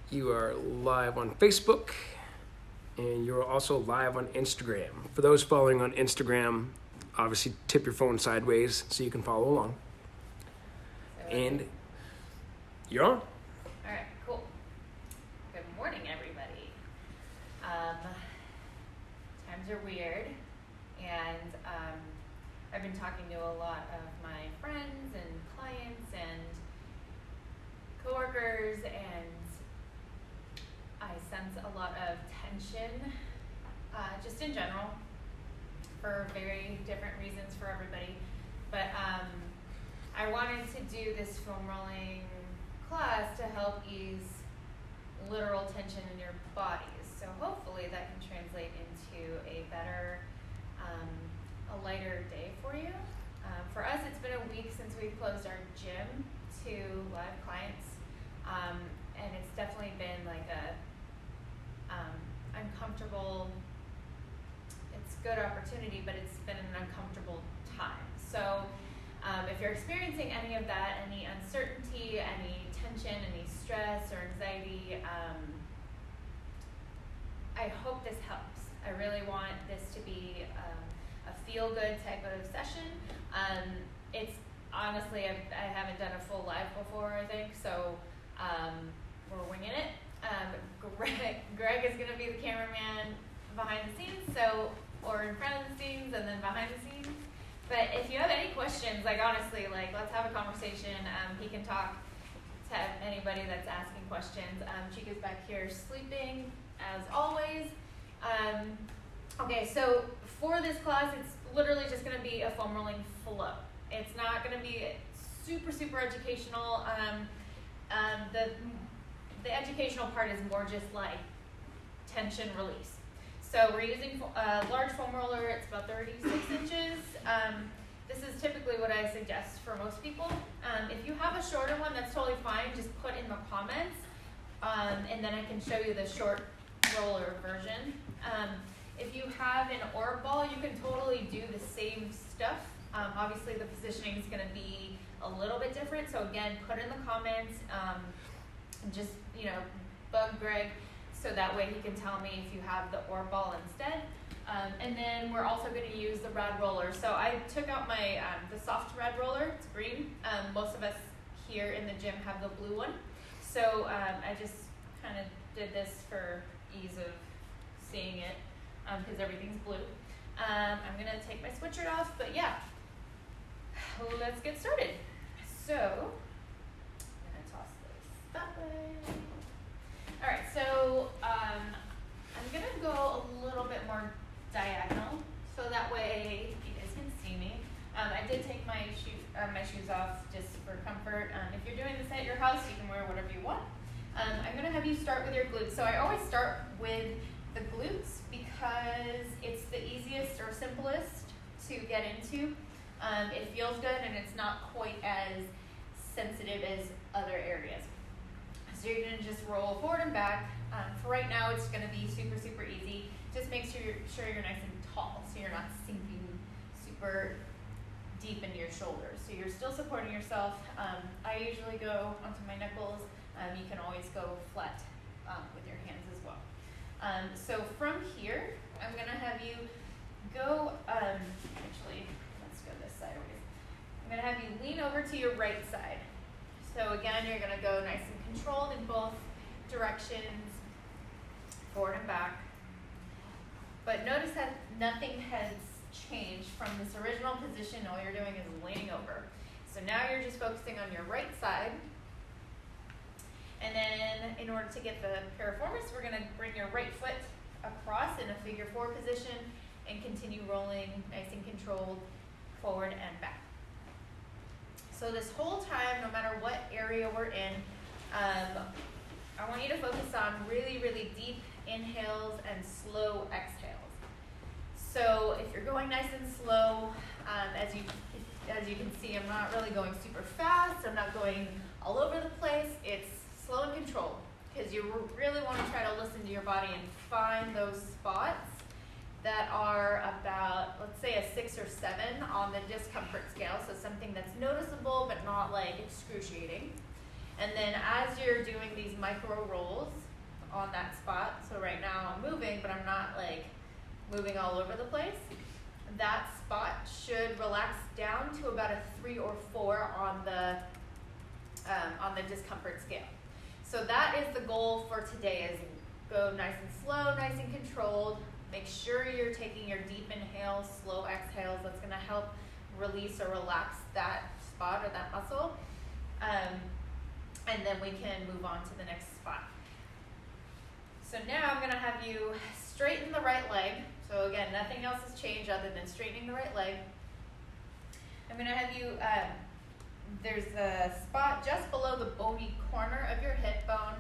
You are live on Facebook, and you're also live on Instagram. For those following on Instagram, obviously tip your phone sideways so you can follow along. And you're on. All right, cool. Good morning, everybody. Times are weird, and I've been talking to a lot of my friends and clients and coworkers, and I sense a lot of tension, just in general, for very different reasons for everybody. But I wanted to do this foam rolling class to help ease literal tension in your bodies. So hopefully that can translate into a better, a lighter day for you. For us, it's been a week since we closed our gym to live clients, and it's definitely been like a uncomfortable, it's good opportunity, but it's been an uncomfortable time. So if you're experiencing any of that, any uncertainty, any tension, any stress or anxiety, I hope this helps. I really want this to be a feel-good type of session. It's honestly, I haven't done a full live before, I think, so we're winging it. Greg is going to be the cameraman behind the scenes, or in front of the scenes and then behind the scenes. But if you have any questions, honestly, let's have a conversation. He can talk to anybody that's asking questions. Chica's back here sleeping, as always. Okay, so for this class, it's literally just going to be a foam rolling flow. It's not going to be super, super educational. The educational part is more just like tension release. So we're using a large foam roller. It's about 36 inches. This is typically what I suggest for most people. If you have a shorter one, that's totally fine. Just put in the comments, and then I can show you the short roller version. If you have an orb ball, you can totally do the same stuff. Obviously, the positioning is going to be a little bit different. So again, put in the comments. Just bug Greg, so that way he can tell me if you have the orb ball instead. And then we're also going to use the rad roller. So I took out my the soft rad roller. It's green. Most of us here in the gym have the blue one. So I just kind of did this for ease of seeing it because everything's blue. I'm going to take my sweatshirt off, but yeah, let's get started. So I'm going to toss this that way. All right, so I'm going to go a little bit more diagonal, so that way you guys can see me. I did take my shoes off just for comfort. If you're doing this at your house, you can wear whatever you want. I'm going to have you start with your glutes. So I always start with the glutes because it's the easiest or simplest to get into. It feels good and it's not quite as sensitive as other areas. So you're going to just roll forward and back. For right now, it's going to be super, super easy. Just make sure you're nice and tall, so you're not sinking super deep into your shoulders. So you're still supporting yourself. I usually go onto my knuckles. You can always go flat with your hands as well. So from here, I'm going to have you go, actually, let's go this sideways. I'm going to have you lean over to your right side. So again, you're going to go nice and controlled in both directions, forward and back. But notice that nothing has changed from this original position. All you're doing is leaning over. So now you're just focusing on your right side. And then in order to get the piriformis, we're going to bring your right foot across in a figure 4 position and continue rolling nice and controlled forward and back. So this whole time, no matter what area we're in, I want you to focus on really, really deep inhales and slow exhales. So if you're going nice and slow, as you can see, I'm not really going super fast. I'm not going all over the place. It's slow and controlled because you really want to try to listen to your body and find those spots that are about, let's say, a 6 or 7 on the discomfort scale. So something that's noticeable but not like excruciating. And then as you're doing these micro rolls on that spot, so right now I'm moving, but I'm not like moving all over the place, that spot should relax down to about a 3 or 4 on the discomfort scale. So that is the goal for today, is go nice and slow, nice and controlled. Make sure you're taking your deep inhales, slow exhales. That's gonna help release or relax that spot or that muscle. And then we can move on to the next spot. So now I'm gonna have you straighten the right leg. So again, nothing else has changed other than straightening the right leg. I'm gonna have you, there's a spot just below the bony corner of your hip bone.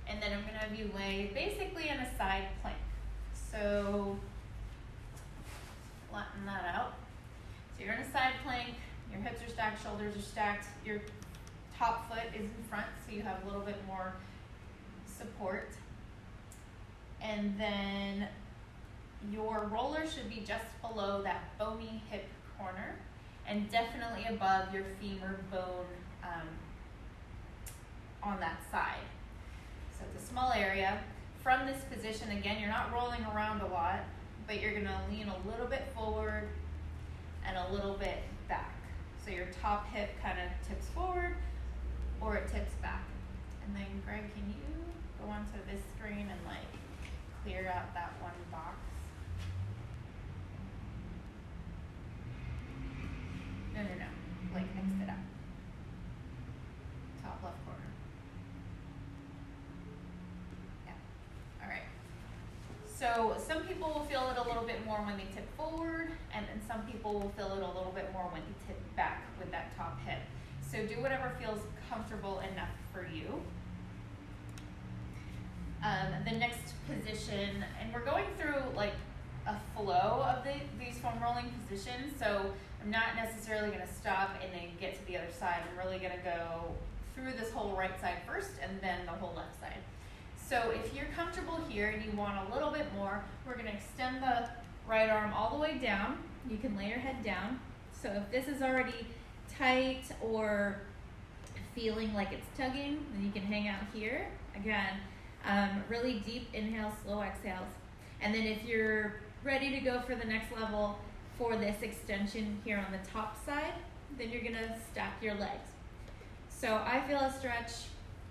And then I'm gonna have you lay basically in a side plank. So flatten that out. So you're in a side plank, your hips are stacked, shoulders are stacked, your top foot is in front, so you have a little bit more support. And then your roller should be just below that bony hip corner and definitely above your femur bone on that side. So it's a small area. From this position, again, you're not rolling around a lot, but you're gonna lean a little bit forward and a little bit back. So your top hip kind of tips forward or it tips back. And then Greg, can you go onto this screen and like clear out that one box? No, like exit out. Top left corner. Yeah, all right. So some people will feel it a little bit more when they tip forward, and then some people will feel it a little bit more when they tip back with that top hip. So do whatever feels comfortable enough for you. The next position, and we're going through like a flow of these foam rolling positions, so I'm not necessarily going to stop and then get to the other side. I'm really going to go through this whole right side first and then the whole left side. So if you're comfortable here and you want a little bit more, we're going to extend the right arm all the way down. You can lay your head down. So if this is already tight or feeling like it's tugging, then you can hang out here. Again, really deep inhales, slow exhales. And then if you're ready to go for the next level for this extension here on the top side, then you're gonna stack your legs. So I feel a stretch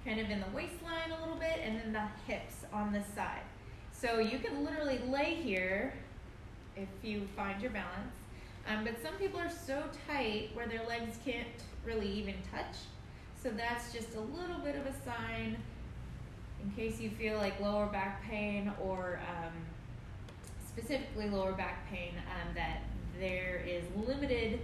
kind of in the waistline a little bit and then the hips on this side. So you can literally lay here if you find your balance. But some people are so tight where their legs can't really even touch. So that's just a little bit of a sign in case you feel like lower back pain or specifically lower back pain, that there is limited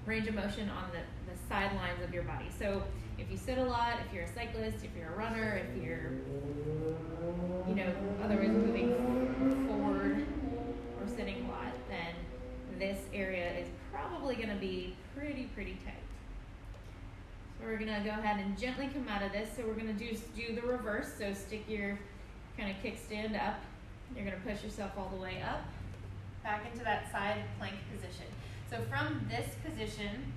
range of motion on the sidelines of your body. So if you sit a lot, if you're a cyclist, if you're a runner, if you're, otherwise moving forward or sitting a lot, then this area is probably going to be pretty tight. So we're going to go ahead and gently come out of this. So we're going to do the reverse. So stick your kind of kickstand up. You're going to push yourself all the way up, back into that side plank position. So from this position,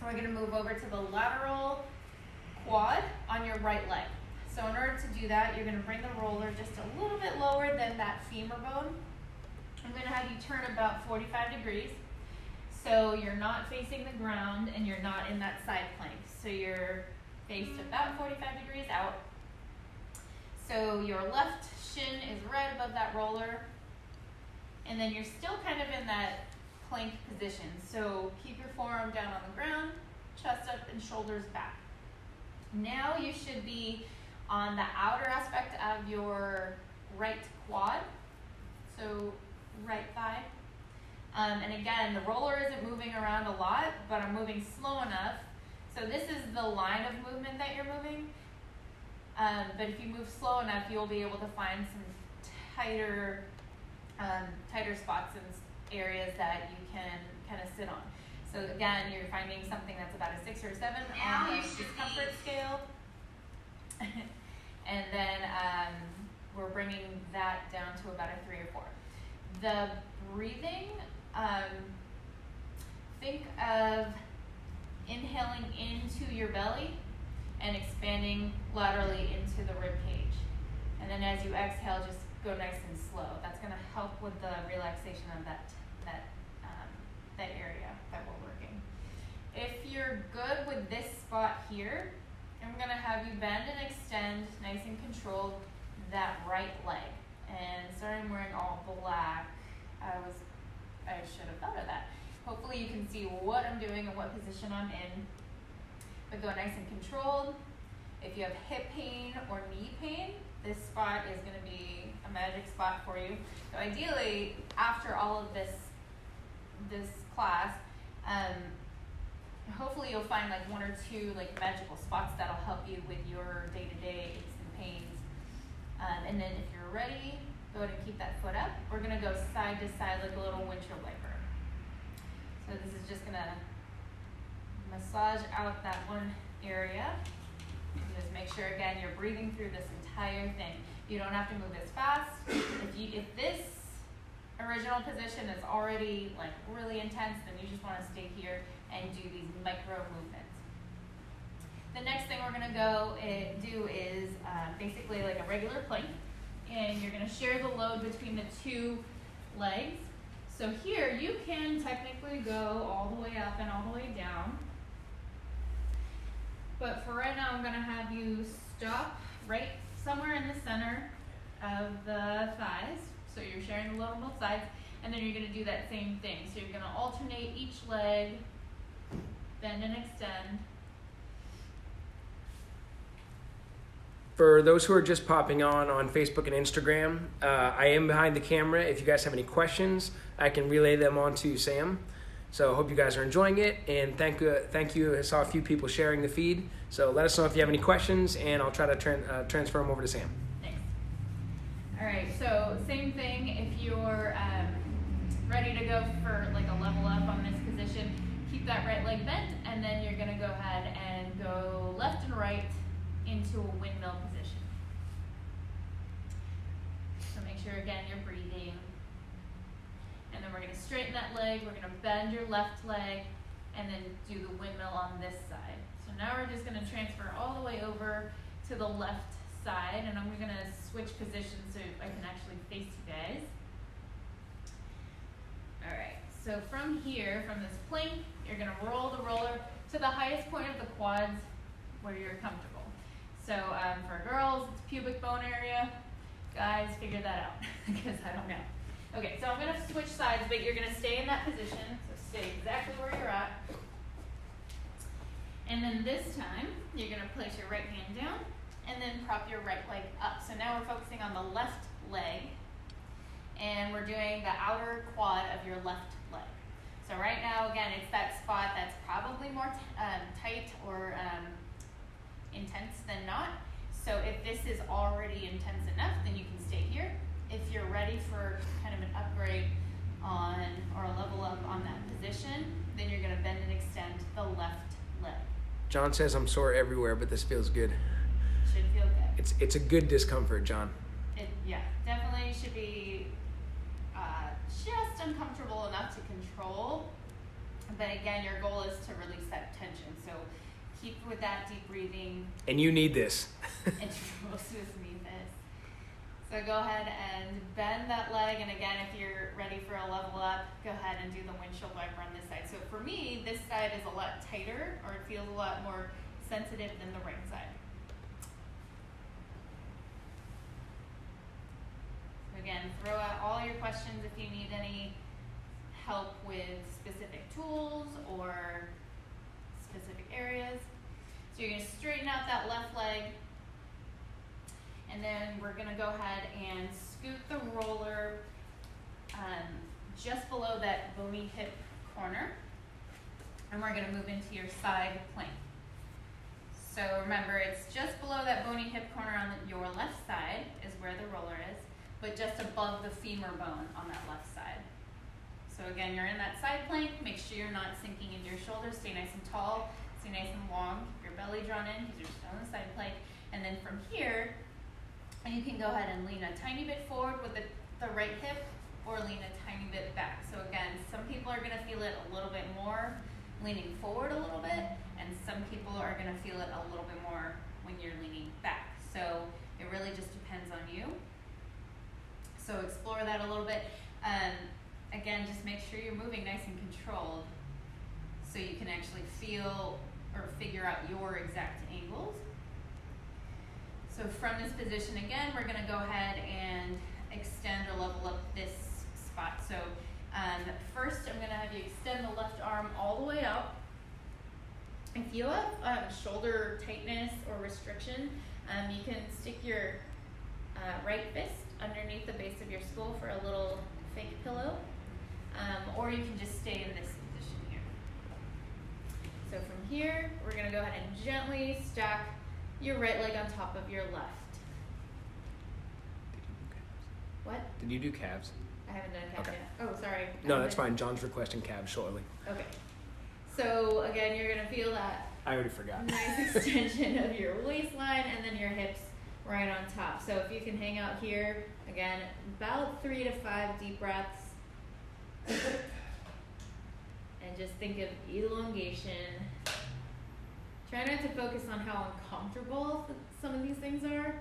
we're going to move over to the lateral quad on your right leg. So in order to do that, you're going to bring the roller just a little bit lower than that femur bone. I'm going to have you turn about 45 degrees. So you're not facing the ground and you're not in that side plank. So you're faced about 45 degrees out. So your left shin is right above that roller. And then you're still kind of in that plank position. So keep your forearm down on the ground, chest up and shoulders back. Now you should be on the outer aspect of your right quad. So right thigh. And again, the roller isn't moving around a lot, but I'm moving slow enough. So this is the line of movement that you're moving. But if you move slow enough, you'll be able to find some tighter spots and areas that you can kind of sit on. So again, you're finding something that's about a 6 or 7 on the discomfort scale. And then we're bringing that down to about a 3 or 4. The breathing, think of inhaling into your belly and expanding laterally into the rib cage. And then as you exhale, just go nice and slow. That's gonna help with the relaxation of that area that we're working. If you're good with this spot here, I'm gonna have you bend and extend, nice and controlled, that right leg. And sorry I'm wearing all black. I should have thought of that. Hopefully you can see what I'm doing and what position I'm in. But go nice and controlled. If you have hip pain or knee pain, this spot is going to be a magic spot for you. So ideally, after all of this class, hopefully you'll find like one or two like magical spots that'll help you with your day-to-day aches and pains. And then if you're ready, go ahead and keep that foot up. We're going to go side to side like a little windshield wiper. So this is just going to massage out that one area. Just make sure, again, you're breathing through this entire thing. You don't have to move as fast. If this original position is already like really intense, then you just want to stay here and do these micro movements. The next thing we're going to go do is basically like a regular plank, and you're going to share the load between the two legs. So here you can technically go all the way up and all the way down. But for right now, I'm going to have you stop right somewhere in the center of the thighs. So you're sharing the load on both sides, and then you're going to do that same thing. So you're going to alternate each leg, bend and extend. For those who are just popping on Facebook and Instagram, I am behind the camera. If you guys have any questions, I can relay them on to Sam. So I hope you guys are enjoying it, and thank you. I saw a few people sharing the feed. So let us know if you have any questions, and I'll try to transfer them over to Sam. Thanks. All right, so same thing. If you're ready to go for like a level up on this position, keep that right leg bent, and then you're gonna go ahead and go left and right into a windmill position. So make sure, again, you're breathing. And then we're going to straighten that leg, we're going to bend your left leg, and then do the windmill on this side. So now we're just going to transfer all the way over to the left side, and I'm going to switch positions so I can actually face you guys. Alright, so from here, from this plank, you're going to roll the roller to the highest point of the quads where you're comfortable. So for girls, it's pubic bone area. Guys, figure that out, because I don't know. Okay, so I'm going to switch sides, but you're going to stay in that position. So stay exactly where you're at. And then this time, you're going to place your right hand down and then prop your right leg up. So now we're focusing on the left leg, and we're doing the outer quad of your left leg. So right now, again, it's that spot that's probably more tight or intense than not. So if this is already intense enough, then you can stay here. If you're ready for kind of an upgrade on or a level up on that position, then you're going to bend and extend the left leg. John says I'm sore everywhere, but this feels good. Should feel good. It's a good discomfort, John. Yeah, definitely should be just uncomfortable enough to control. But again, your goal is to release that tension. So keep with that deep breathing. And you need this. And most of us need this. So go ahead and bend that leg. And again, if you're ready for a level up, go ahead and do the windshield wiper on this side. So for me, this side is a lot tighter, or it feels a lot more sensitive than the right side. So again, throw out all your questions if you need any help with specific tools or specific areas. So you're going to straighten out that left leg, and then we're going to go ahead and scoot the roller just below that bony hip corner, and we're going to move into your side plank. So remember, it's just below that bony hip corner on your left side is where the roller is, but just above the femur bone on that left side. So again, you're in that side plank. Make sure you're not sinking into your shoulders. Stay nice and tall. Stay nice and long. Keep your belly drawn in because you're still in the side plank. And then from here, you can go ahead and lean a tiny bit forward with the right hip, or lean a tiny bit back. So again, some people are going to feel it a little bit more leaning forward a little bit, and some people are going to feel it a little bit more when you're leaning back. So it really just depends on you. So explore that a little bit. Again, just make sure you're moving nice and controlled so you can actually feel or figure out your exact angles. So from this position again, we're going to go ahead and extend or level up this spot. So first I'm going to have you extend the left arm all the way out. If you have shoulder tightness or restriction, you can stick your right fist underneath the base of your skull for a little fake pillow, or you can just stay in this position here. So from here, we're going to go ahead and gently stack your right leg on top of your left. What? Did you do calves? I haven't done calves Okay. yet. Oh, sorry. No, that's fine. John's requesting calves shortly. Okay. So again, you're going to feel that I already forgot. nice extension of your waistline and then your hips right on top. So if you can hang out here, again, about 3 to 5 deep breaths. And just think of elongation. Try not to focus on how uncomfortable some of these things are.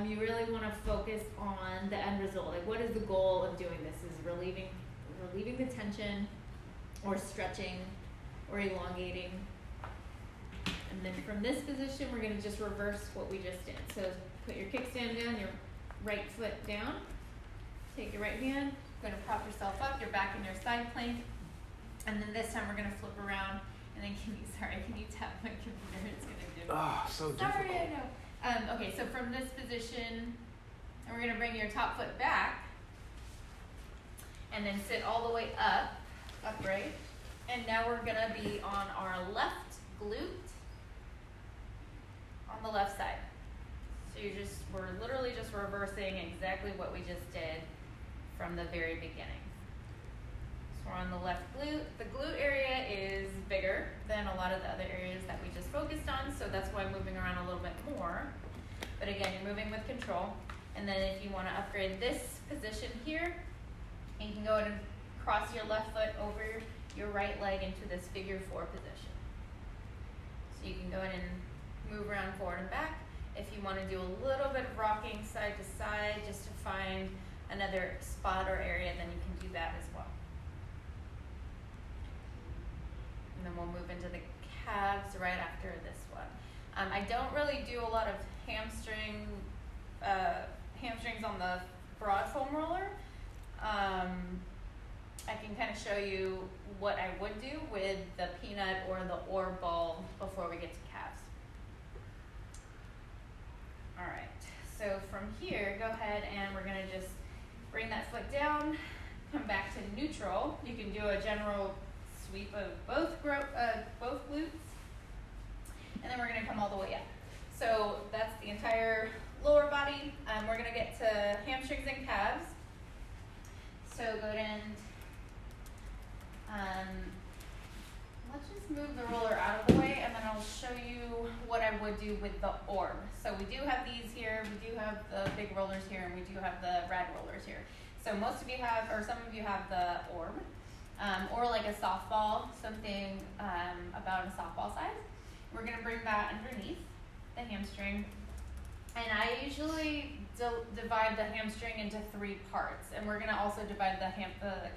You really want to focus on the end result. Like, what is the goal of doing this? Is relieving the tension, or stretching, or elongating. And then from this position, we're going to just reverse what we just did. So put your kickstand down, your right foot down. Take your right hand. You're going to prop yourself up. You're back in your side plank. And then this time we're going to flip around. And then can you tap my computer? It's going to do. Oh, so difficult. Sorry, I know. Okay, so from this position, and we're going to bring your top foot back. And then sit all the way upright. And now we're going to be on our left glute on the left side. So we're literally just reversing exactly what we just did from the very beginning. So we're on the left glute. The glute area is bigger than a lot of the other areas that we just focused on, so that's why I'm moving around a little bit more. But again, you're moving with control. And then if you want to upgrade this position here, you can go ahead and cross your left foot over your right leg into this figure 4 position. So you can go ahead and move around forward and back. If you want to do a little bit of rocking side to side just to find another spot or area, then you can do that as well. And then we'll move into the calves right after this one. I don't really do a lot of hamstrings on the broad foam roller. I can kind of show you what I would do with the peanut or the orb ball before we get to calves. All right, so from here, go ahead and we're gonna just bring that foot down, come back to neutral. You can do a general sweep of both glutes, and then we're gonna come all the way up. So that's the entire lower body. We're gonna get to hamstrings and calves. So go ahead and let's just move the roller out of the way, and then I'll show you what I would do with the orb. So we do have these here, we do have the big rollers here, and we do have the rad rollers here. So most of you have, or some of you have the orb, or like a softball, something about a softball size. We're gonna bring that underneath the hamstring. And I usually divide the hamstring into 3 parts, and we're gonna also divide the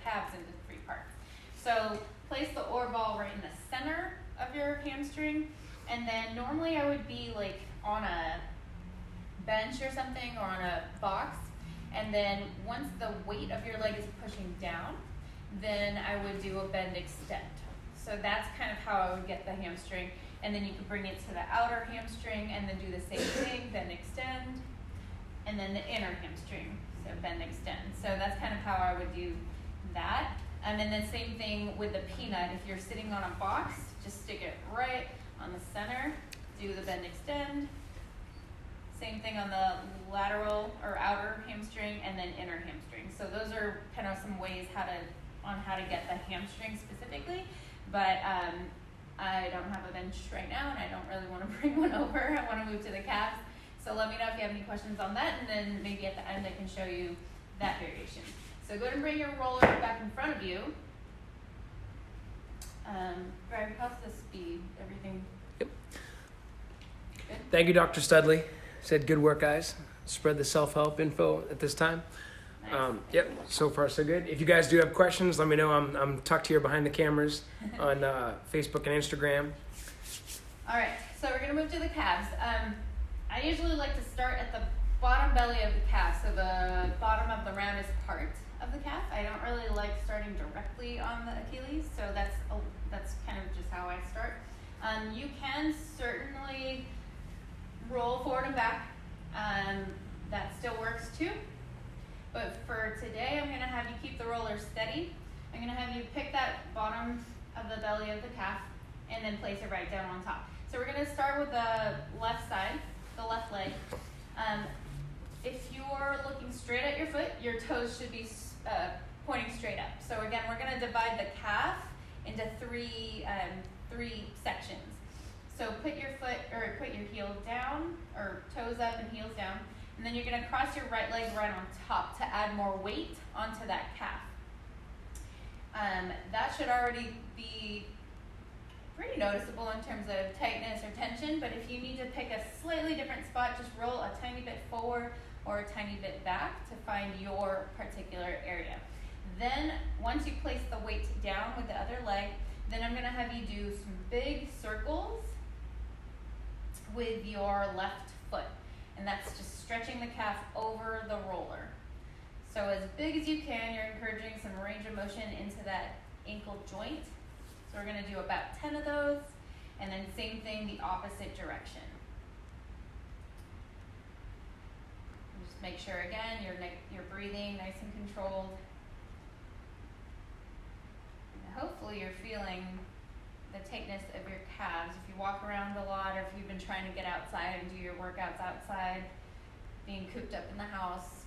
calves into 3 parts. So place the orb ball right in the center of your hamstring, and then normally I would be like on a bench or something, or on a box, and then once the weight of your leg is pushing down, then I would do a bend extend. So that's kind of how I would get the hamstring, and then you could bring it to the outer hamstring and then do the same thing, bend extend, and then the inner hamstring, so bend extend. So that's kind of how I would do that. And then the same thing with the peanut. If you're sitting on a box, just stick it right on the center, do the bend extend. Same thing on the lateral or outer hamstring, and then inner hamstring. So those are kind of some ways how to get the hamstring specifically. But I don't have a bench right now, and I don't really want to bring one over. I want to move to the calves. So let me know if you have any questions on that, and then maybe at the end I can show you that variation. So go ahead and bring your roller back in front of you. Greg, how's the speed? Everything Yep. good? Thank you, Dr. Studley. Said good work, guys. Spread the self-help info at this time. Nice. Yep, so far so good. If you guys do have questions, let me know. I'm tucked here behind the cameras on Facebook and Instagram. All right, so we're gonna move to the calves. I usually like to start at the bottom belly of the calf, so the bottom of the roundest part of the calf. I don't really like starting directly on the Achilles, so that's kind of just how I start. You can certainly roll forward and back. That still works too. But for today, I'm gonna have you keep the roller steady. I'm gonna have you pick that bottom of the belly of the calf and then place it right down on top. So we're gonna start with the left side, the left leg. If you're looking straight at your foot, your toes should be pointing straight up. So again, we're gonna divide the calf into three sections. So put your heel down, or toes up and heels down, and then you're gonna cross your right leg right on top to add more weight onto that calf. That should already be pretty noticeable in terms of tightness or tension, but if you need to pick a slightly different spot, just roll a tiny bit forward or a tiny bit back to find your particular area. Then, once you place the weight down with the other leg, then I'm gonna have you do some big circles with your left foot. And that's just stretching the calf over the roller. So as big as you can, you're encouraging some range of motion into that ankle joint. So we're gonna do about 10 of those, and then same thing the opposite direction. Just make sure again, you're breathing nice and controlled. And hopefully you're feeling the tightness of your calves. If you walk around a lot, or if you've been trying to get outside and do your workouts outside, being cooped up in the house.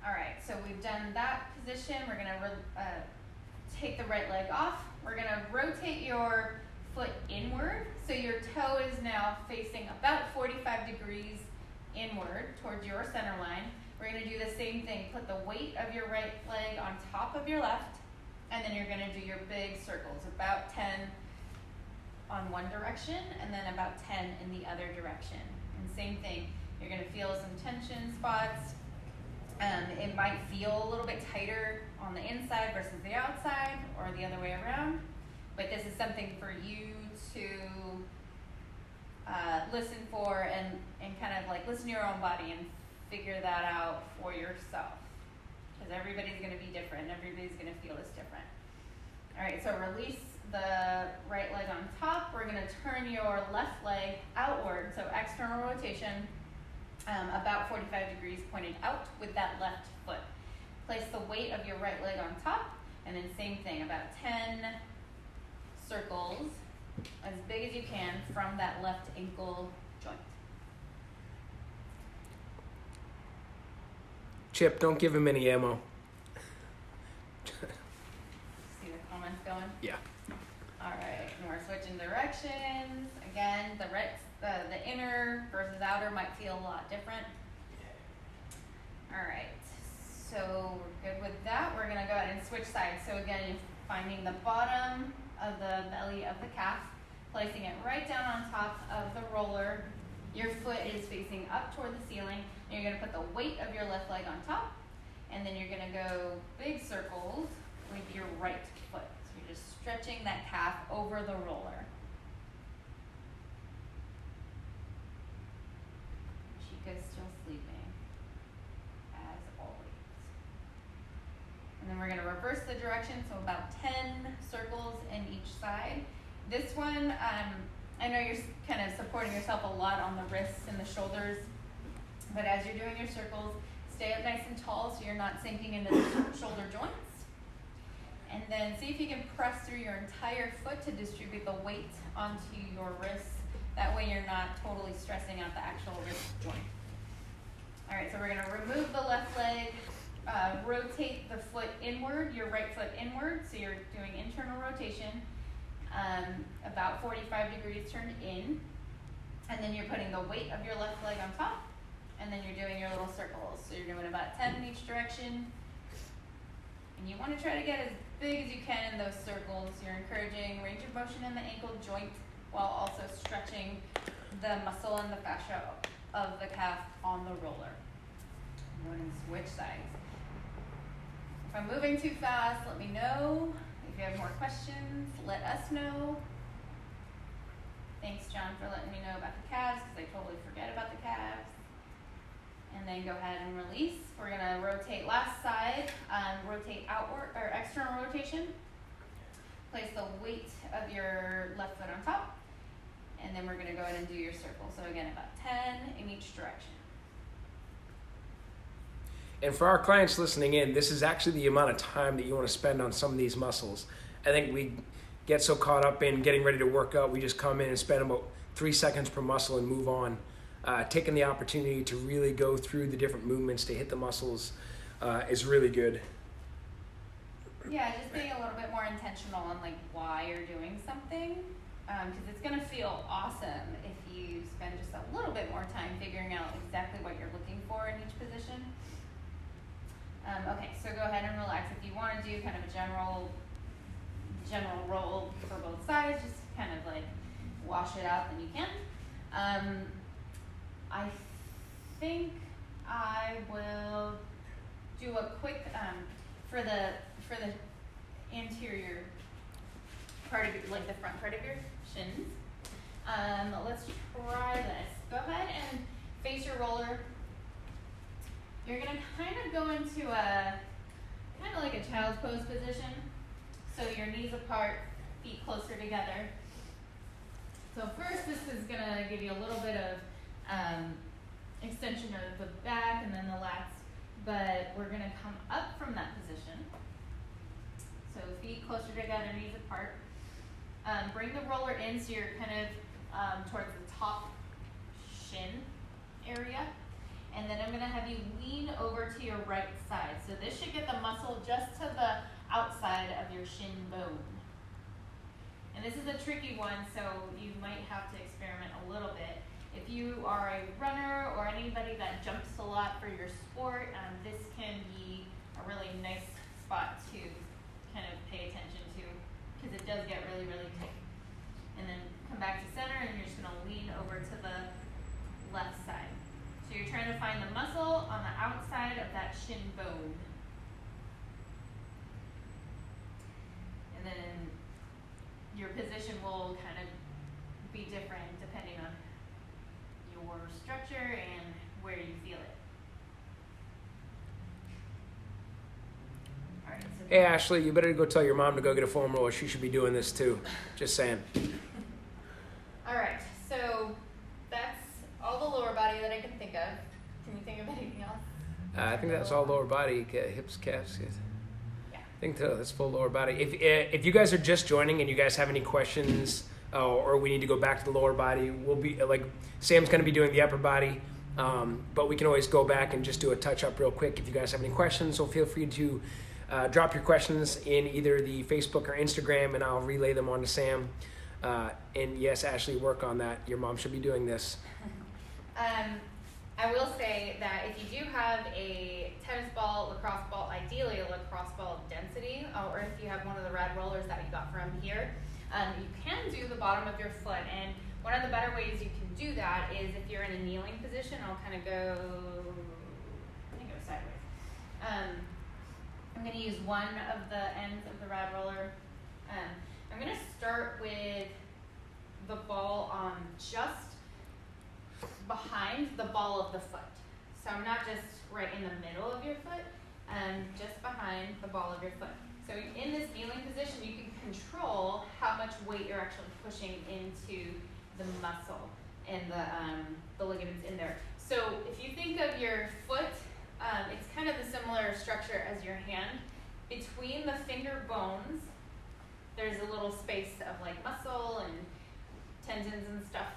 All right, so we've done that position. We're gonna take the right leg off. We're gonna rotate your foot inward. So your toe is now facing about 45 degrees inward towards your center line. We're gonna do the same thing. Put the weight of your right leg on top of your left, and then you're gonna do your big circles, about 10 on one direction, and then about 10 in the other direction. And same thing, you're gonna feel some tension spots. It might feel a little bit tighter on the inside versus the outside, or the other way around. But this is something for you to listen for and kind of like listen to your own body and figure that out for yourself. Because everybody's going to be different. Everybody's going to feel this different. All right, so release the right leg on top. We're going to turn your left leg outward, so external rotation. About 45 degrees pointed out with that left foot. Place the weight of your right leg on top, and then same thing, about 10 circles, as big as you can, from that left ankle joint. Chip, don't give him any ammo. See the comments going? Yeah. All right, and we're switching directions. Again, the inner versus outer might feel a lot different. All right, so we're good with that. We're gonna go ahead and switch sides. So again, you're finding the bottom of the belly of the calf, placing it right down on top of the roller. Your foot is facing up toward the ceiling. And you're gonna put the weight of your left leg on top, and then you're gonna go big circles with your right foot. So you're just stretching that calf over the roller. Chica's still sleeping, as always. And then we're gonna reverse the direction, so about 10 circles in each side. This one, I know you're kind of supporting yourself a lot on the wrists and the shoulders, but as you're doing your circles, stay up nice and tall so you're not sinking into the shoulder joints. And then see if you can press through your entire foot to distribute the weight onto your wrists. That way you're not totally stressing out the actual wrist joint. All right, so we're gonna remove the left leg, rotate the foot inward, your right foot inward, so you're doing internal rotation, about 45 degrees turned in, and then you're putting the weight of your left leg on top, and then you're doing your little circles. So you're doing about 10 in each direction, and you wanna try to get as big as you can in those circles. You're encouraging range of motion in the ankle joint while also stretching the muscle and the fascia of the calf on the roller. I'm going to switch sides. If I'm moving too fast, let me know. If you have more questions, let us know. Thanks, John, for letting me know about the calves, because I totally forget about the calves. And then go ahead and release. We're going to rotate last side, rotate outward or external rotation. Place the weight of your left foot on top. And then we're going to go ahead and do your circle. So again, about 10 in each direction. And for our clients listening in, this is actually the amount of time that you want to spend on some of these muscles. I think we get so caught up in getting ready to work out, we just come in and spend about 3 seconds per muscle and move on. Taking the opportunity to really go through the different movements to hit the muscles is really good. Yeah, just being a little bit more intentional on like why you're doing something, because it's going to feel awesome if you spend just a little bit more time figuring out exactly what you're looking for in each position. Okay, so go ahead and relax. If you want to do kind of a general roll for both sides, just kind of like wash it out, then you can. I think I will do a quick for the anterior part of your, like the front part of your shins. Let's try this. Go ahead and face your roller. You're gonna kind of go into a kind of like a child's pose position. So your knees apart, feet closer together. So first, this is gonna give you a little bit of extension of the back and then the lats, but we're gonna come up from that position. So feet closer together, knees apart. Bring the roller in so you're kind of towards the top shin area. And then I'm gonna have you lean over to your right side. So this should get the muscle just to the outside of your shin bone. And this is a tricky one, so you might have to experiment a little bit. If you are a runner or anybody that jumps a lot for your sport, this can be a really nice spot to kind of pay attention to, because it does get really, really tight. And then come back to center, and you're just gonna lean over to the left side. So you're trying to find the muscle on the outside of that shin bone. And then your position will kind of be different depending on your structure and where you feel it. All right. So Hey Ashley, you better go tell your mom to go get a foam roller. She should be doing this too. Just saying. all right. So that's all the lower body that I can think of. Can you think of anything else? I think that's all lower body, hips, calves. Yeah. I think that's full lower body. If you guys are just joining and you guys have any questions, or we need to go back to the lower body, we'll be like Sam's going to be doing the upper body, but we can always go back and just do a touch up real quick. If you guys have any questions, so feel free to drop your questions in either the Facebook or Instagram, and I'll relay them on to Sam. And yes, Ashley, work on that. Your mom should be doing this. I will say that if you do have a tennis ball, lacrosse ball, ideally a lacrosse ball of density, or if you have one of the rad rollers that you got from here, you can do the bottom of your foot. And one of the better ways you can do that is if you're in a kneeling position. I'll kind of go sideways. I'm going to use one of the ends of the rad roller. I'm going to start with the ball on just behind the ball of the foot. So I'm not just right in the middle of your foot, just behind the ball of your foot. So in this kneeling position, you can control how much weight you're actually pushing into the muscle and the ligaments in there. So if you think of your foot, it's kind of the similar structure as your hand. Between the finger bones, there's a little space of like muscle and tendons and stuff.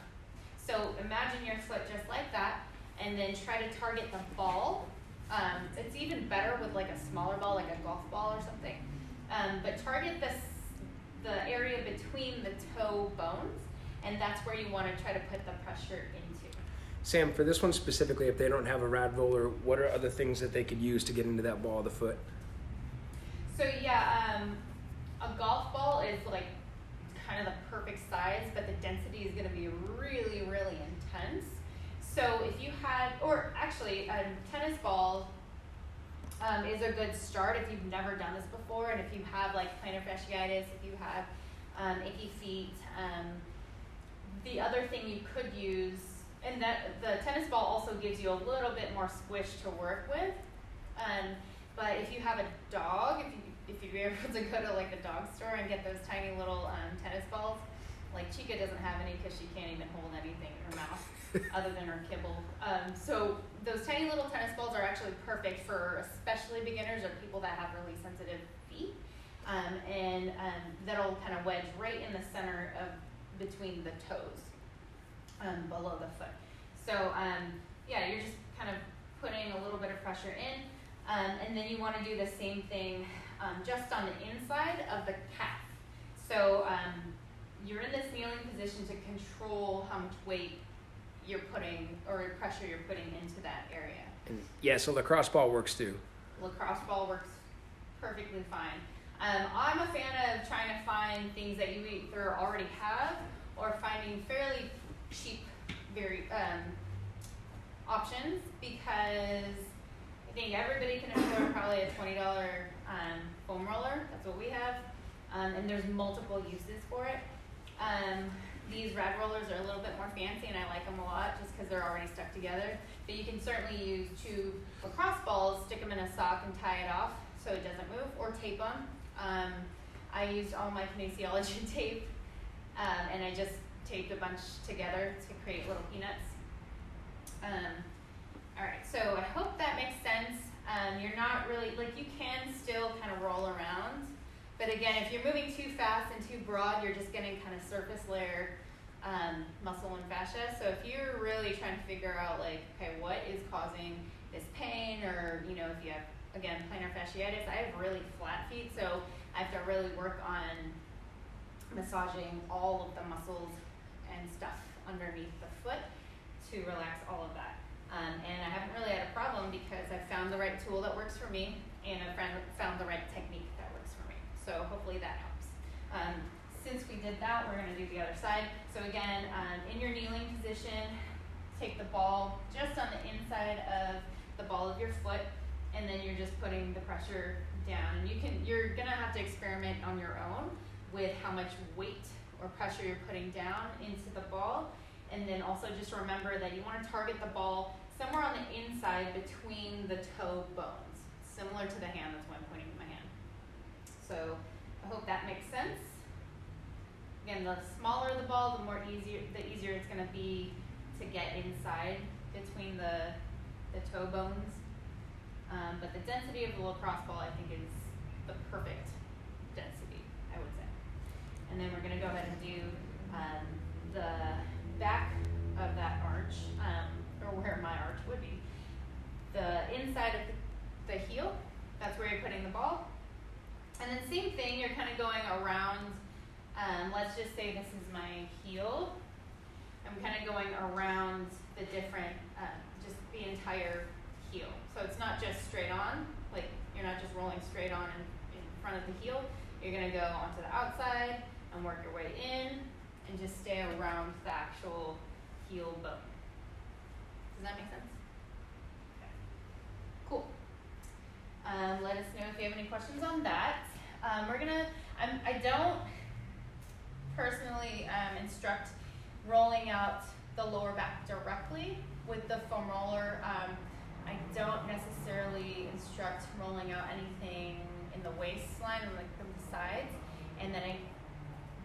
So imagine your foot just like that, and then try to target the ball. It's even better with like a smaller ball, like a golf ball or something. But target the area between the toe bones, and that's where you want to try to put the pressure into. Sam, for this one specifically, if they don't have a rad roller, what are other things that they could use to get into that ball of the foot? So yeah, golf ball is like kind of the perfect size, but the density is going to be really, really intense. So if you had, or actually a tennis ball is a good start if you've never done this before, and if you have like plantar fasciitis, if you have achy feet. The other thing you could use, and that the tennis ball also gives you a little bit more squish to work with. But if you have a dog, if you're able to go to like the dog store and get those tiny little tennis balls, like Chica doesn't have any because she can't even hold anything in her mouth other than her kibble. So those tiny little tennis balls are actually perfect for especially beginners or people that have really sensitive feet. And that'll kind of wedge right in the center of between the toes, below the foot. So yeah, you're just kind of putting a little bit of pressure in. And then you want to do the same thing just on the inside of the calf. So you're in this kneeling position to control how much weight you're putting or pressure you're putting into that area. Yeah, so lacrosse ball works too. Lacrosse ball works perfectly fine. I'm a fan of trying to find things that you either already have or finding fairly cheap options, because I think everybody can afford probably a $20 foam roller. That's what we have. And there's multiple uses for it. These rad rollers are a little bit more fancy, and I like them a lot just because they're already stuck together. But you can certainly use 2 lacrosse balls, stick them in a sock and tie it off so it doesn't move, or tape them. I used all my kinesiology tape, and I just taped a bunch together to create little peanuts. All right, so I hope that makes sense. You're not really, like, you can still kind of roll around, but again, if you're moving too fast and too broad, you're just getting kind of surface layer muscle and fascia. So if you're really trying to figure out, like, okay, what is causing this pain, or, you know, if you have, again, plantar fasciitis, I have really flat feet, so I have to really work on massaging all of the muscles and stuff underneath the foot to relax all of that. And I haven't really had a problem because I found the right tool that works for me, and a friend found the right technique that works for me. So hopefully that helps. Since we did that, we're going to do the other side. So again, in your kneeling position, take the ball just on the inside of the ball of your foot, and then you're just putting the pressure down. And you're going to have to experiment on your own with how much weight or pressure you're putting down into the ball. And then also just remember that you want to target the ball somewhere on the inside between the toe bones, similar to the hand. That's why I'm pointing with my hand. So I hope that makes sense. Again, the smaller the ball, the easier it's going to be to get inside between the toe bones. But the density of the lacrosse ball, I think, is the perfect density, I would say. And then we're going to go ahead and do the back of that arch, or where my arch would be. The inside of the heel, that's where you're putting the ball. And then same thing, you're kind of going around, let's just say this is my heel. I'm kind of going around the different, just the entire heel. So it's not just straight on, like you're not just rolling straight on in front of the heel. You're going to go onto the outside and work your way in and just stay around the actual heel bone. Does that make sense? Okay. Cool. Let us know if you have any questions on that. I don't personally instruct rolling out the lower back directly with the foam roller. I don't necessarily instruct rolling out anything in the waistline or like from the sides. And then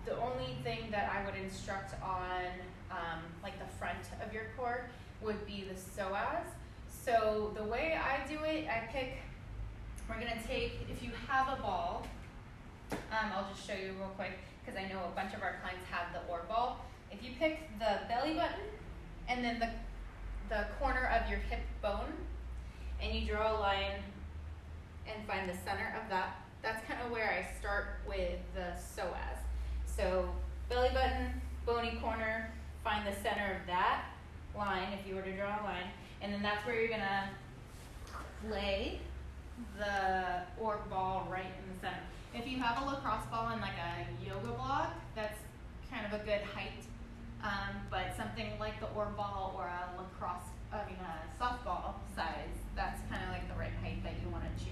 the only thing that I would instruct on like the front of your core would be the psoas. So the way I do it, we're gonna take, if you have a ball, I'll just show you real quick because I know a bunch of our clients have the OR ball. If you pick the belly button and then the corner of your hip bone and you draw a line and find the center of that, that's kind of where I start with the psoas. So belly button, bony corner, find the center of that line if you were to draw a line, and then that's where you're gonna lay the org ball right in the center. If you have a lacrosse ball and like a yoga block, that's kind of a good height. But something like the org ball or a softball size, that's kind of like the right height that you want to choose.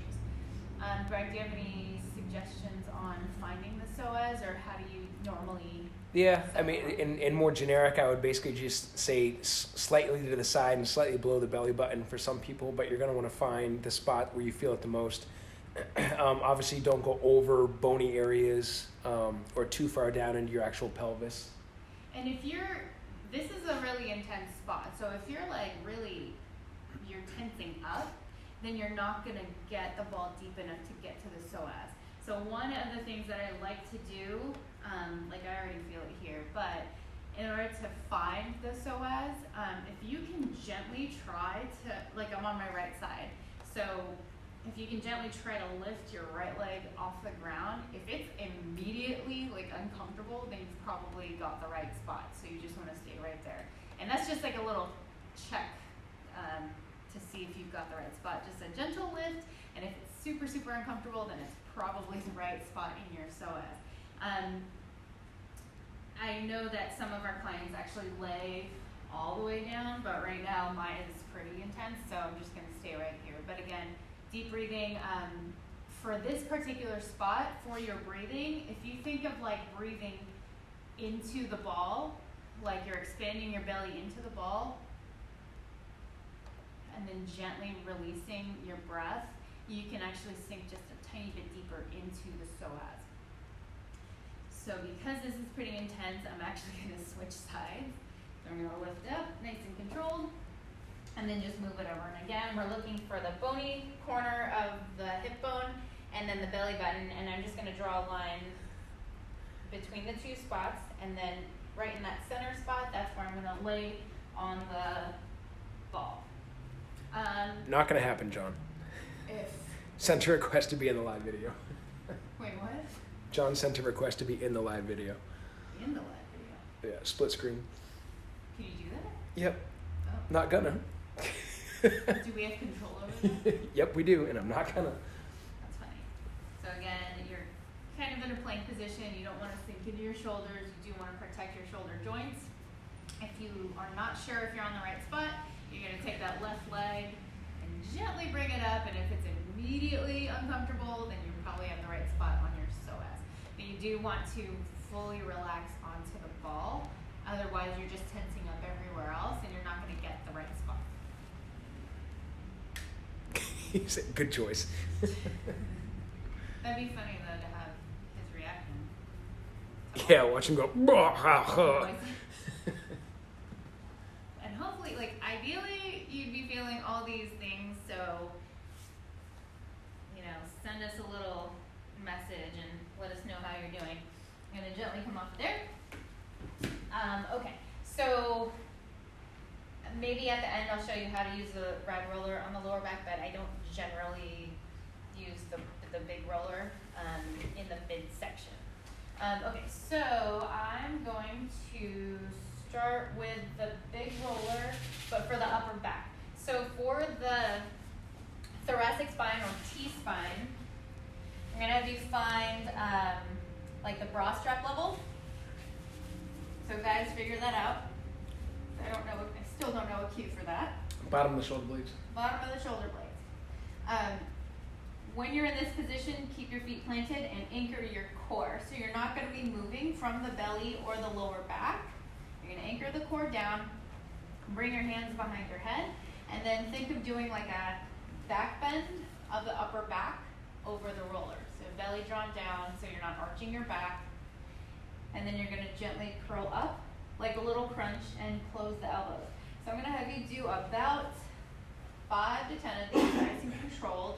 Greg, do you have any suggestions on finding the psoas, or how do you normally? Yeah, I mean, in more generic, I would basically just say slightly to the side and slightly below the belly button for some people, but you're going to want to find the spot where you feel it the most. Obviously, don't go over bony areas or too far down into your actual pelvis. And this is a really intense spot, so if you're you're tensing up, then you're not going to get the ball deep enough to get to the psoas. So one of the things that I like to do, I already feel it here, but in order to find the psoas, if you can gently try to, I'm on my right side, so if you can gently try to lift your right leg off the ground, if it's immediately uncomfortable, then you've probably got the right spot. So you just want to stay right there. And that's just a little check to see if you've got the right spot. Just a gentle lift, and if it's super, super uncomfortable, then it's probably the right spot in your psoas. I know that some of our clients actually lay all the way down, but right now mine is pretty intense, so I'm just going to stay right here. But again, deep breathing. For this particular spot, for your breathing, if you think of breathing into the ball, you're expanding your belly into the ball, and then gently releasing your breath, you can actually sink just a tiny bit deeper into the psoas. So because this is pretty intense, I'm actually going to switch sides. So I'm going to lift up, nice and controlled, and then just move it over. And again, we're looking for the bony corner of the hip bone and then the belly button, and I'm just going to draw a line between the two spots, and then right in that center spot, that's where I'm going to lay on the ball. Not going to happen, John. Sent a request to be in the live video. Wait, what? John sent a request to be in the live video. In the live video? Yeah, split screen. Can you do that? Yep. Oh. Not gonna. Do we have control over that? Yep, we do, and I'm not gonna. That's funny. So again, you're kind of in a plank position. You don't want to sink into your shoulders. You do want to protect your shoulder joints. If you are not sure if you're on the right spot, you're going to take that left leg and gently bring it up, and if it's immediately uncomfortable, then you probably have the right spot on your psoas. But you do want to fully relax onto the ball, otherwise you're just tensing up everywhere else and you're not going to get the right spot. He said, good choice. That'd be funny though to have his reaction. Yeah, watch him go. And hopefully, ideally, you'd be feeling all these things, so, send us a little message and let us know how you're doing. I'm going to gently come off there. Okay, so maybe at the end I'll show you how to use the rad roller on the lower back, but I don't generally use the big roller in the midsection. Okay, so I'm going to start with the big roller, but for the upper back. So for the thoracic spine or T-spine, I'm going to have you find the bra strap level. So guys, figure that out. I still don't know a cue for that. Bottom of the shoulder blades. Bottom of the shoulder blades. When you're in this position, keep your feet planted and anchor your core. So you're not going to be moving from the belly or the lower back. You're going to anchor the core down, bring your hands behind your head, and then think of doing a back bend of the upper back over the roller. So belly drawn down so you're not arching your back. And then you're going to gently curl up like a little crunch and close the elbows. So I'm going to have you do about 5 to 10 of these nice and controlled.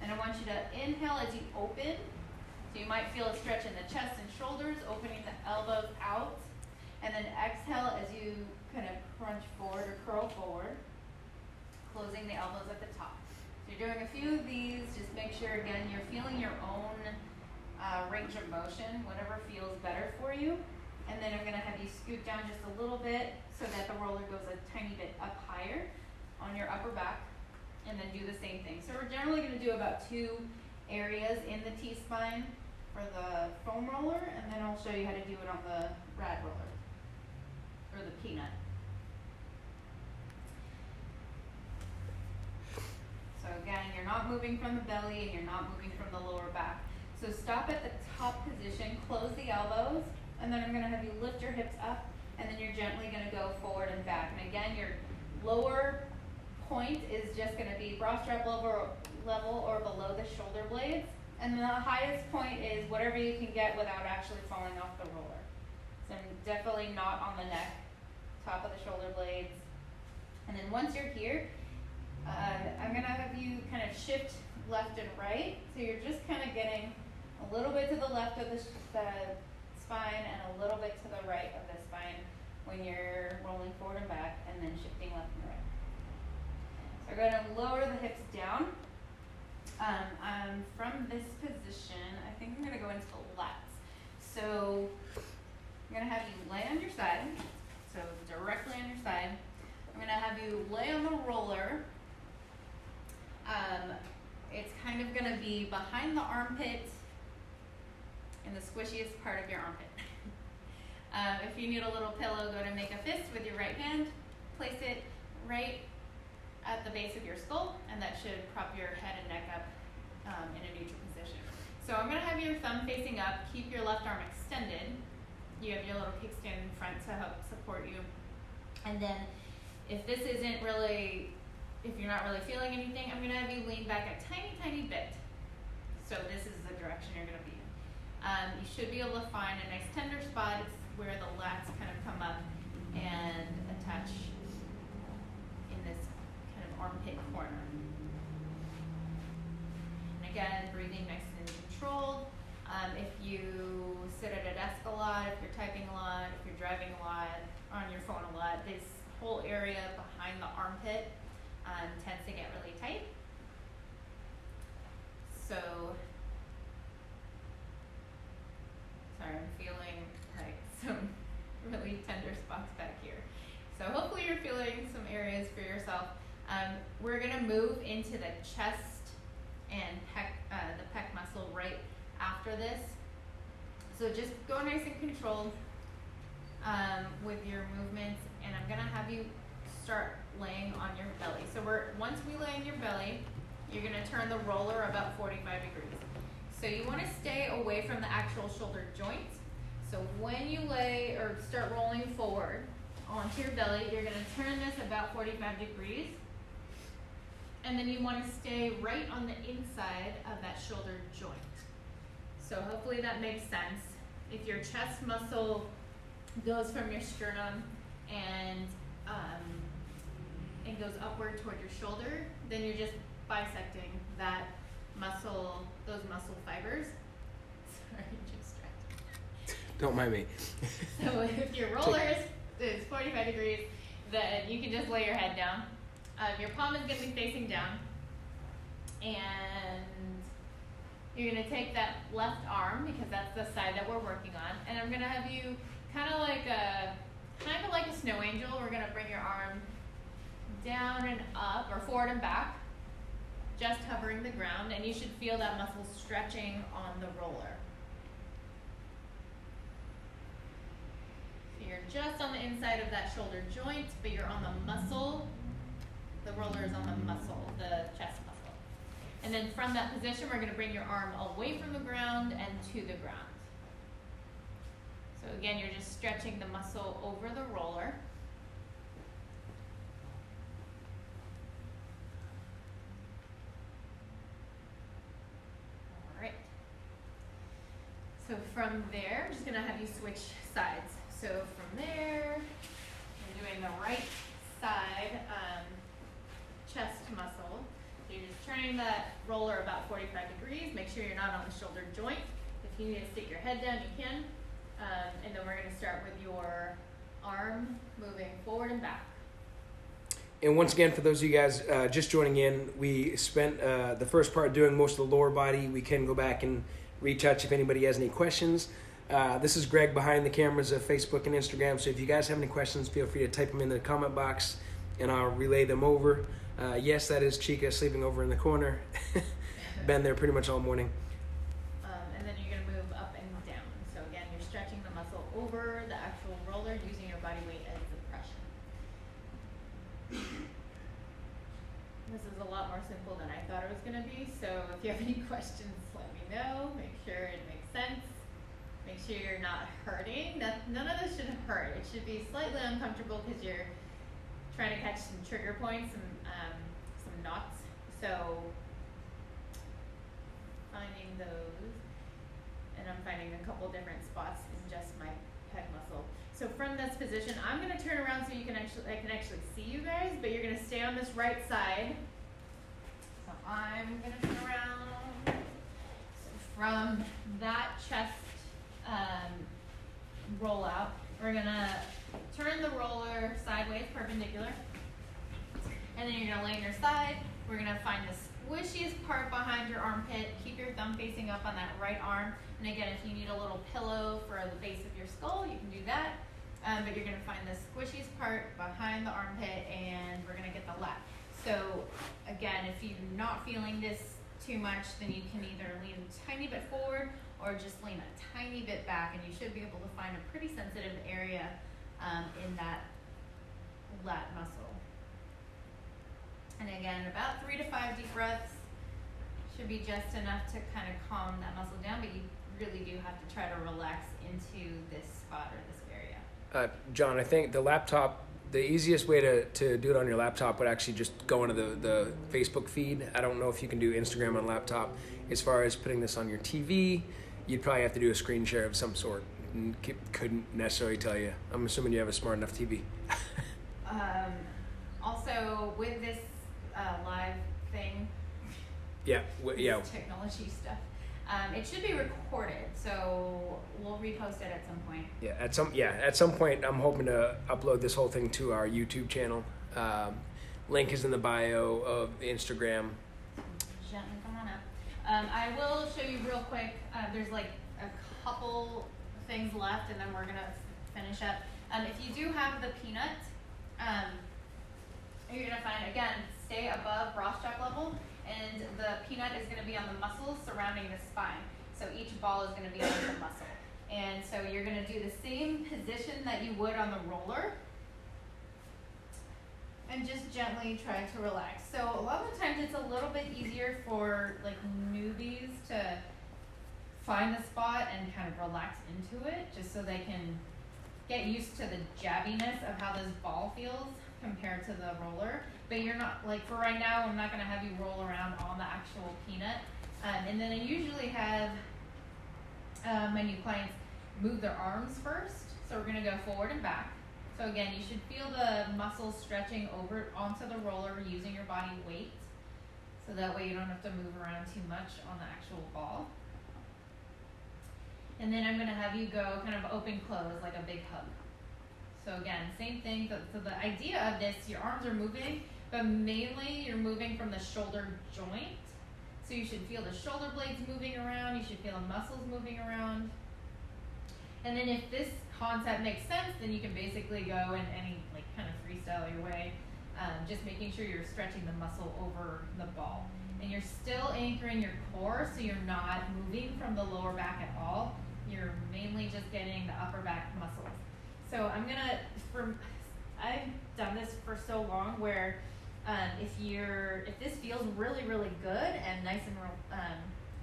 And I want you to inhale as you open. So you might feel a stretch in the chest and shoulders, opening the elbows out. And then exhale as you kind of crunch forward or curl forward, closing the elbows at the top. So you're doing a few of these. Just make sure, again, you're feeling your own range of motion, whatever feels better for you. And then I'm going to have you scoot down just a little bit so that the roller goes a tiny bit up higher on your upper back. and then do the same thing. So we're generally going to do about 2 areas in the T-spine for the foam roller, and then I'll show you how to do it on the rad roller, or the peanut. So again, you're not moving from the belly and you're not moving from the lower back. So stop at the top position, close the elbows, and then I'm going to have you lift your hips up, and then you're gently going to go forward and back. And again, your lower point is just going to be bra strap level or below the shoulder blades. And the highest point is whatever you can get without actually falling off the roller. So I'm definitely not on the neck, top of the shoulder blades. And then once you're here, I'm going to have you kind of shift left and right. So you're just kind of getting a little bit to the left of the spine and a little bit to the right of the spine when you're rolling forward and back, and then shifting left and right. So we're going to lower the hips down. From this position, I think I'm going to go into the lats. So I'm going to have you lay on your side, so directly on your side. I'm going to have you lay on the roller. It's kind of going to be behind the armpit in the squishiest part of your armpit. If you need a little pillow, go to make a fist with your right hand, place it right at the base of your skull, and that should prop your head and neck up in a neutral position. So I'm going to have your thumb facing up, keep your left arm extended. You have your little kickstand in front to help support you. And then if this isn't really, if you're not really feeling anything, I'm going to have you lean back a tiny, tiny bit. So this is the direction you're going to be in. You should be able to find a nice tender spot. It's where the lats kind of come up and attach in this kind of armpit corner. And again, breathing nice and controlled. If you sit at a desk a lot, if you're typing a lot, if you're driving a lot, on your phone a lot, this whole area behind the armpit tends to get really tight. So, sorry, I'm feeling like some really tender spots back here. So hopefully you're feeling some areas for yourself. We're gonna move into the chest and the pec muscle right after this. So just go nice and controlled with your movements, and I'm gonna have you start laying on your belly. So once we lay on your belly, you're gonna turn the roller about 45 degrees. So you wanna stay away from the actual shoulder joints. So when you lay or start rolling forward onto your belly, you're gonna turn this about 45 degrees. And then you wanna stay right on the inside of that shoulder joint. So hopefully that makes sense. If your chest muscle goes from your sternum and goes upward toward your shoulder, then you're just bisecting that muscle, those muscle fibers. Sorry, just distracted. Don't mind me. So if your roller is 45 degrees, then you can just lay your head down. Your palm is going to be facing down, and you're going to take that left arm, because that's the side that we're working on, and I'm going to have you kind of like a snow angel. We're going to bring your arm down and up, or forward and back, just hovering the ground, and you should feel that muscle stretching on the roller. So you're just on the inside of that shoulder joint, but you're on the muscle. The roller is on the muscle, the chest muscle. And then from that position, we're going to bring your arm away from the ground and to the ground. So again, you're just stretching the muscle over the roller. All right. So from there, I'm just going to have you switch sides. So from there, you're doing the right side chest muscle. You're just turning that roller about 45 degrees. Make sure you're not on the shoulder joint. If you need to stick your head down, you can. And then we're going to start with your arm moving forward and back. And once again, for those of you guys just joining in, we spent the first part doing most of the lower body. We can go back and retouch if anybody has any questions. This is Greg behind the cameras of Facebook and Instagram. So if you guys have any questions, feel free to type them in the comment box. and I'll relay them over. Yes, that is Chica sleeping over in the corner. Been there pretty much all morning. And then you're gonna move up and down. So again, you're stretching the muscle over the actual roller using your body weight as the pressure. This is a lot more simple than I thought it was gonna be. So if you have any questions, let me know. Make sure it makes sense. Make sure you're not hurting. None of this should hurt. It should be slightly uncomfortable because you're trying to catch some trigger points, some knots. So finding those, and I'm finding a couple different spots in just my pec muscle. So from this position, I'm gonna turn around so I can actually see you guys, but you're gonna stay on this right side. So I'm gonna turn around. So from that chest roll out, we're gonna turn the roller sideways, perpendicular, and then you're gonna lay on your side. We're gonna find the squishiest part behind your armpit. Keep your thumb facing up on that right arm. And again, if you need a little pillow for the base of your skull, you can do that. But you're gonna find the squishiest part behind the armpit, and we're gonna get the lat. So again, if you're not feeling this too much, then you can either lean a tiny bit forward or just lean a tiny bit back, and you should be able to find a pretty sensitive area in that lat muscle. And again, about 3 to 5 deep breaths should be just enough to kind of calm that muscle down, but you really do have to try to relax into this spot or this area. John, I think the easiest way to do it on your laptop would actually just go into the Facebook feed. I don't know if you can do Instagram on laptop. As far as putting this on your TV, you'd probably have to do a screen share of some sort. Couldn't necessarily tell you. I'm assuming you have a smart enough TV. Also, with this live thing, this technology stuff, it should be recorded, so we'll repost it at some point. At some point, I'm hoping to upload this whole thing to our YouTube channel. Link is in the bio of Instagram. Gently come on up. I will show you real quick. There's like a couple things left, and then we're gonna finish up. If you do have the peanut, you're gonna find, again, stay above bra strap level, and the peanut is gonna be on the muscles surrounding the spine. So each ball is gonna be on the muscle. And so you're gonna do the same position that you would on the roller, and just gently try to relax. So a lot of the times it's a little bit easier for like newbies to find the spot and kind of relax into it, just so they can get used to the jabbiness of how this ball feels compared to the roller. But you're not, like, for right now, I'm not gonna have you roll around on the actual peanut. And then I usually have my new clients move their arms first. So we're gonna go forward and back. So again, you should feel the muscles stretching over onto the roller using your body weight. So that way you don't have to move around too much on the actual ball. And then I'm gonna have you go kind of open close, like a big hug. So again, same thing. So the idea of this, your arms are moving, but mainly you're moving from the shoulder joint. So you should feel the shoulder blades moving around, you should feel the muscles moving around. And then if this concept makes sense, then you can basically go in any, like, kind of freestyle your way, just making sure you're stretching the muscle over the ball. And you're still anchoring your core, so you're not moving from the lower back at all. You're mainly just getting the upper back muscles. So I've done this for so long where if this feels really, really good and nice and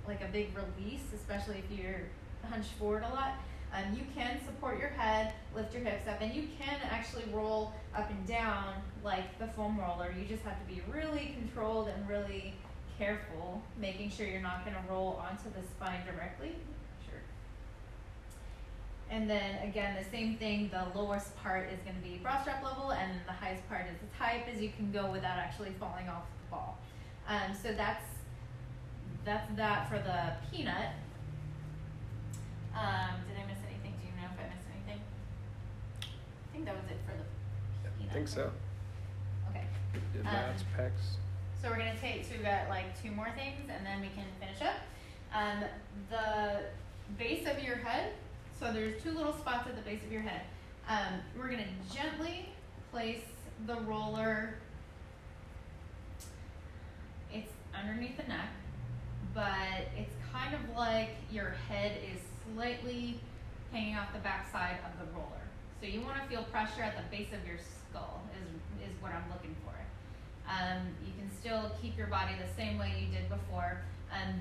like a big release, especially if you're hunched forward a lot, you can support your head, lift your hips up, and you can actually roll up and down like the foam roller. You just have to be really controlled and really careful, making sure you're not going to roll onto the spine directly. Sure. And then again, the same thing, the lowest part is going to be bra strap level, and the highest part is as high as you can go without actually falling off the ball. So that's that for the peanut. Did I miss anything? Do you know if I missed anything? I think that was it for the peanut. I think so. Okay. Did lats, pecs. So we're gonna so we've got like 2 more things, and then we can finish up. The base of your head. So there's 2 little spots at the base of your head. We're gonna gently place the roller, it's underneath the neck, but it's kind of like your head is slightly hanging off the back side of the roller. So you want to feel pressure at the base of your skull is what I'm looking for. You can still keep your body the same way you did before.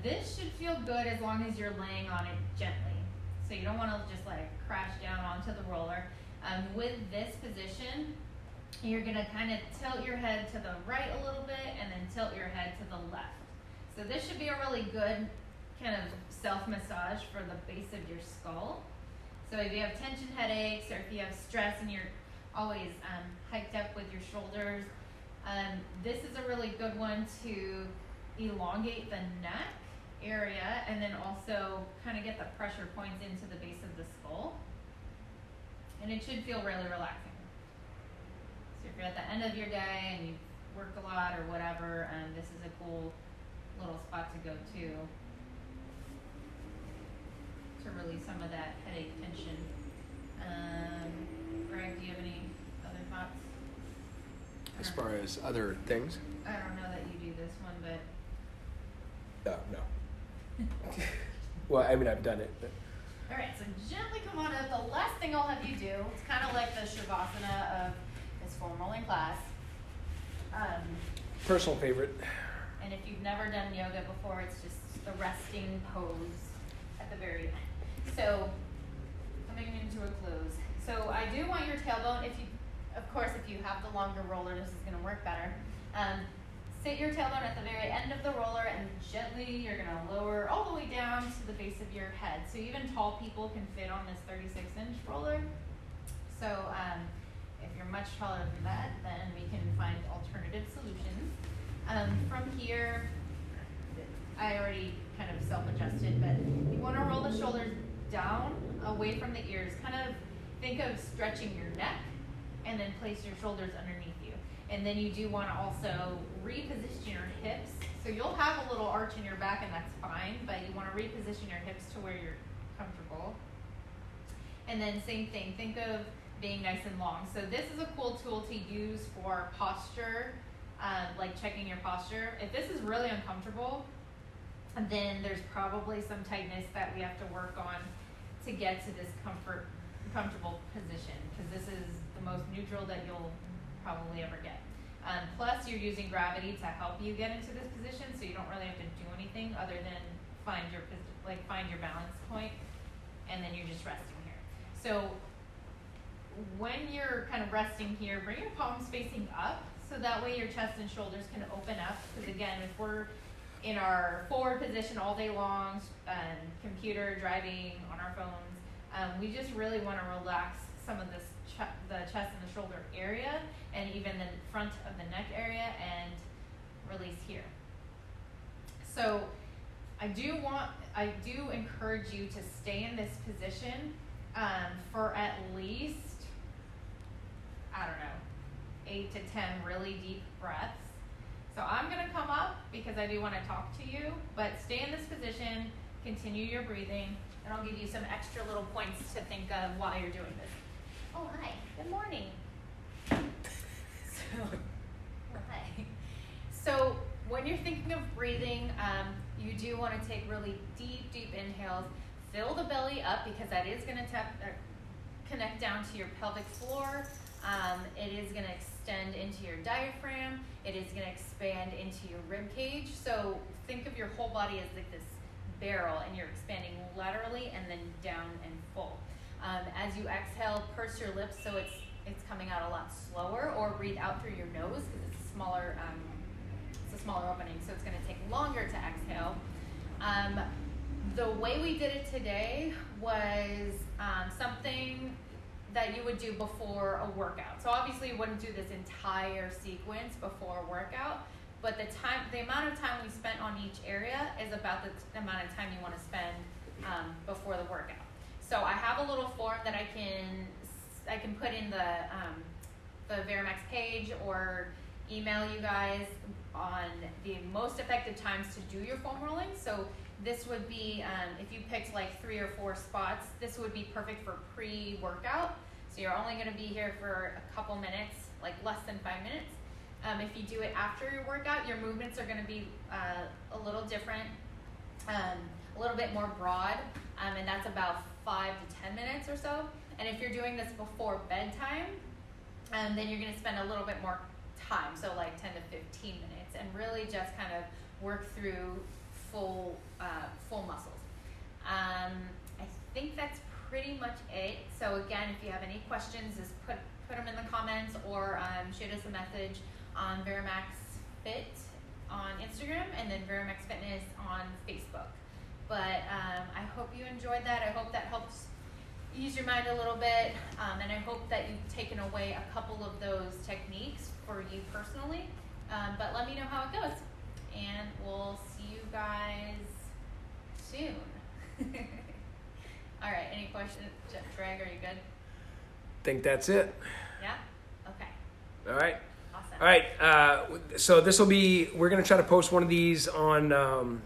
This should feel good as long as you're laying on it gently. So you don't want to just let it crash down onto the roller. With this position, you're going to kind of tilt your head to the right a little bit and then tilt your head to the left. So this should be a really good kind of self-massage for the base of your skull. So if you have tension headaches or if you have stress and you're always hiked up with your shoulders, this is a really good one to elongate the neck area and then also kind of get the pressure points into the base of the skull. And it should feel really relaxing. So if you're at the end of your day and you've worked a lot or whatever, this is a cool little spot to go to release some of that headache tension. Greg, do you have any other thoughts? As far as other things? I don't know that you do this one, but No. Well, I mean, I've done it, but. all right, so gently come on up. The last thing I'll have you do, it's kind of like the Shavasana of this foam rolling class. Personal favorite. And if you've never done yoga before, it's just the resting pose at the very end. So coming into a close. So I do want your tailbone, of course, if you have the longer roller, this is going to work better. Sit your tailbone at the very end of the roller and gently you're going to lower all the way down to the base of your head. So even tall people can fit on this 36-inch roller. So if you're much taller than that, then we can find alternative solutions. From here, I already kind of self-adjusted, but you want to roll the shoulders down away from the ears. Kind of think of stretching your neck and then place your shoulders underneath you. And then you do want to also reposition your hips. So you'll have a little arch in your back and that's fine, but you want to reposition your hips to where you're comfortable. And then same thing, think of being nice and long. So this is a cool tool to use for posture, like checking your posture. If this is really uncomfortable, then there's probably some tightness that we have to work on to get to this comfortable position, because this is the most neutral that you'll probably ever get. Plus, you're using gravity to help you get into this position, so you don't really have to do anything other than find your balance point, and then you're just resting here. So when you're kind of resting here, bring your palms facing up, so that way your chest and shoulders can open up. Because again, if we're in our forward position all day long, computer, driving, on our phones, we just really want to relax some of this the chest and the shoulder area, and even the front of the neck area, and release here. So I do encourage you to stay in this position for at least, 8 to 10 really deep breaths. So I'm going to come up because I do want to talk to you, but stay in this position, continue your breathing, and I'll give you some extra little points to think of while you're doing this. Oh, hi. Good morning. So when you're thinking of breathing, you do want to take really deep inhales. Fill the belly up because that is going to connect down to your pelvic floor. It is going to extend into your diaphragm. It is going to expand into your rib cage. So think of your whole body as like this barrel, and you're expanding laterally and then down and full. As you exhale, purse your lips so it's coming out a lot slower, or breathe out through your nose because it's a smaller opening, so it's going to take longer to exhale. The way we did it today was something that you would do before a workout. So obviously you wouldn't do this entire sequence before a workout, but the amount of time we spent on each area is about the amount of time you want to spend before the workout. So I have a little form that I can put in the Varimax page, or email you guys on the most effective times to do your foam rolling. So this would be, if you picked like 3 or 4 spots, this would be perfect for pre-workout. So you're only going to be here for a couple minutes, like less than 5 minutes. If you do it after your workout, your movements are going to be a little different, a little bit more broad, and that's about 5 to 10 minutes or so. And if you're doing this before bedtime, then you're going to spend a little bit more time, so like 10 to 15 minutes, and really just kind of work through full muscles. I think that's pretty much it. So again, if you have any questions, just put them in the comments, or shoot us a message on Varimax Fit on Instagram, and then Varimax Fitness on Facebook. But I hope you enjoyed that. I hope that helps ease your mind a little bit, and I hope that you've taken away a couple of those techniques for you personally. But let me know how it goes, and we'll see you guys soon. All right, any questions? Greg, are you good? Think that's it. Yeah? Okay. All right. Awesome. All right. So we're going to try to post one of these on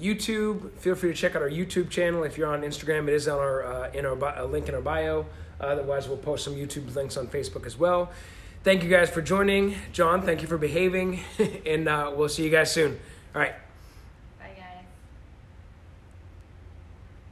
YouTube. Feel free to check out our YouTube channel. If you're on Instagram, it is on our link in our bio. Otherwise, we'll post some YouTube links on Facebook as well. Thank you guys for joining. John, thank you for behaving. And we'll see you guys soon. All right.